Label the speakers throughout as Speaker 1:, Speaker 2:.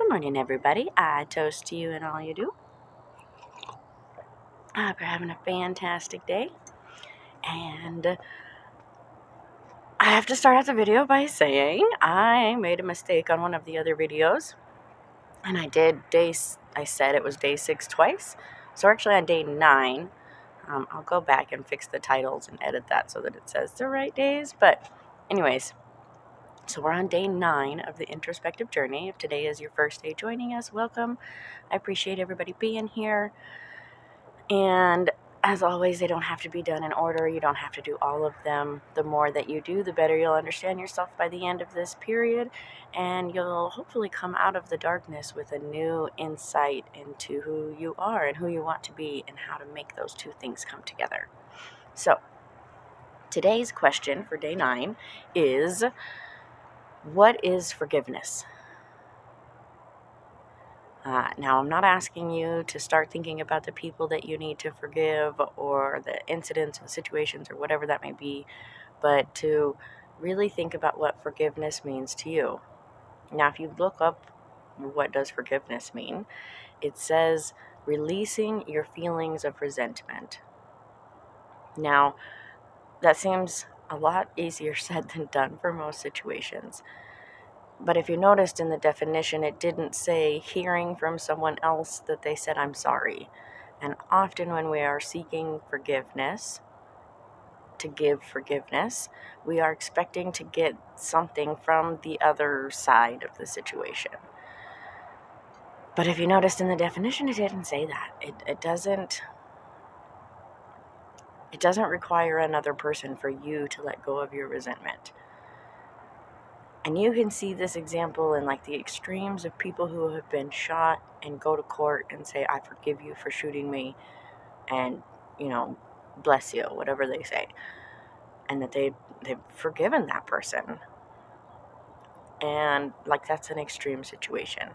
Speaker 1: Good morning, everybody. I toast to you and all you do. I hope you're having a fantastic day. And I have to start out the video by saying I made a mistake on one of the other videos. And I said it was day 6 twice. So we're actually on day 9. I'll go back and fix the titles and edit that so that it says the right days. But anyways, so we're on day 9 of the Introspective Journey. If today is your first day joining us, welcome. I appreciate everybody being here. And as always, they don't have to be done in order. You don't have to do all of them. The more that you do, the better you'll understand yourself by the end of this period. And you'll hopefully come out of the darkness with a new insight into who you are and who you want to be and how to make those two things come together. So, today's question for day 9 is, what is forgiveness? Now, I'm not asking you to start thinking about the people that you need to forgive or the incidents and situations or whatever that may be, but to really think about what forgiveness means to you. Now, if you look up what does forgiveness mean, it says releasing your feelings of resentment. Now, that seems a lot easier said than done for most situations. But if you noticed in the definition, it didn't say hearing from someone else that they said, I'm sorry. And often when we are seeking forgiveness, to give forgiveness, we are expecting to get something from the other side of the situation. But if you noticed in the definition, it didn't say that. It doesn't require another person for you to let go of your resentment. And you can see this example in like the extremes of people who have been shot and go to court and say, I forgive you for shooting me and, bless you, whatever they say. And that they've forgiven that person. And like that's an extreme situation.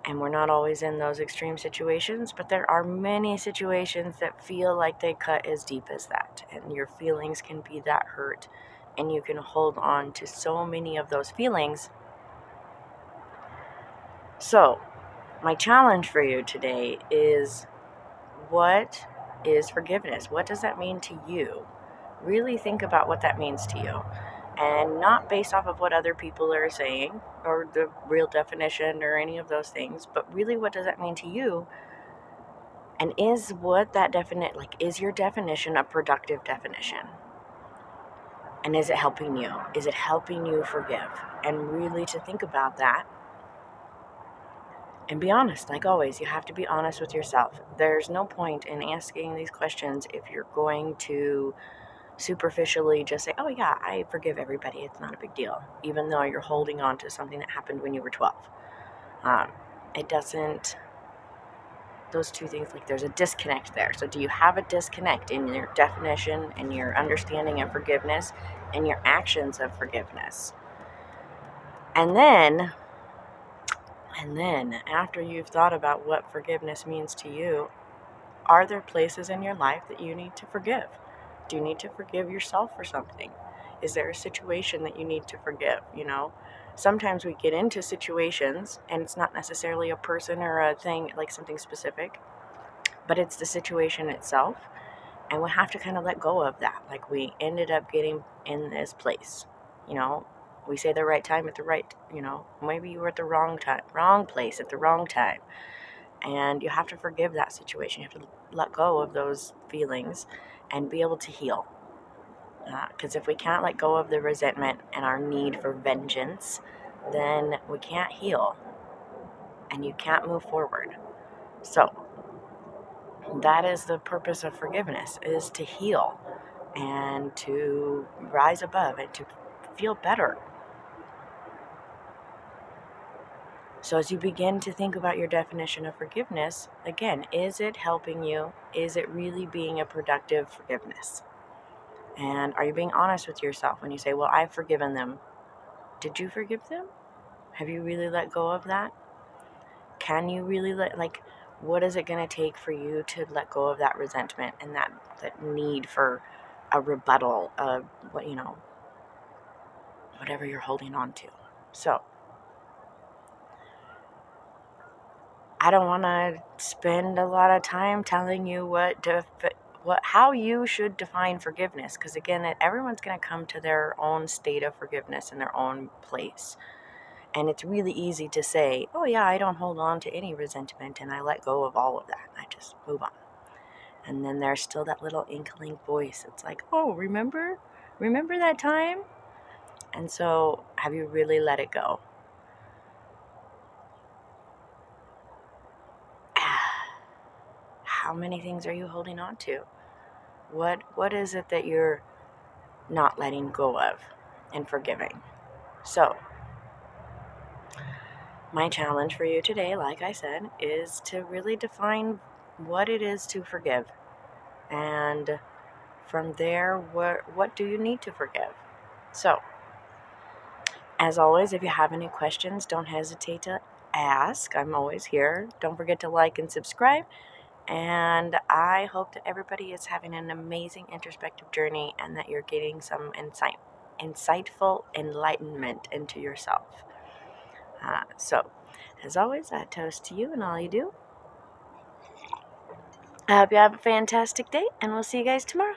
Speaker 1: And we're not always in those extreme situations, but there are many situations that feel like they cut as deep as that. And your feelings can be that hurt. And you can hold on to so many of those feelings. So, my challenge for you today is, what is forgiveness? What does that mean to you? Really think about what that means to you. And not based off of what other people are saying or the real definition or any of those things, but really what does that mean to you? And is your definition a productive definition? And is it helping you? Is it helping you forgive? And really to think about that. And be honest, like always, you have to be honest with yourself. There's no point in asking these questions if you're going to superficially just say, oh yeah, I forgive everybody, it's not a big deal, even though you're holding on to something that happened when you were 12. It doesn't, those two things, like there's a disconnect there. So do you have a disconnect in your definition and your understanding of forgiveness and your actions of forgiveness? And then after you've thought about what forgiveness means to you, are there places in your life that you need to forgive? Do you need to forgive yourself for something? Is there a situation that you need to forgive? Sometimes we get into situations and it's not necessarily a person or a thing, like something specific, but it's the situation itself. And we have to kind of let go of that. Like, we ended up getting in this place, we say the right time at the right, maybe you were at the wrong place at the wrong time. And you have to forgive that situation. You have to let go of those feelings and be able to heal. Because if we can't let go of the resentment and our need for vengeance, then we can't heal. And you can't move forward. So, that is the purpose of forgiveness, is to heal and to rise above and to feel better. So as you begin to think about your definition of forgiveness, again, is it helping you? Is it really being a productive forgiveness? And are you being honest with yourself when you say, well, I've forgiven them? Did you forgive them? Have you really let go of that? Can you really what is it going to take for you to let go of that resentment and that need for a rebuttal of whatever you're holding on to? So, I don't want to spend a lot of time telling you how you should define forgiveness, because again, everyone's going to come to their own state of forgiveness in their own place. And it's really easy to say, oh yeah, I don't hold on to any resentment and I let go of all of that. I just move on. And then there's still that little inkling voice. It's like, oh, remember that time? And so have you really let it go? How many things are you holding on to? What is it that you're not letting go of and forgiving? So my challenge for you today, like I said, is to really define what it is to forgive. And from there, what do you need to forgive? So, as always, if you have any questions, don't hesitate to ask. I'm always here. Don't forget to like and subscribe. And I hope that everybody is having an amazing introspective journey and that you're getting some insightful enlightenment into yourself. So, as always, I toast to you and all you do. I hope you have a fantastic day, and we'll see you guys tomorrow.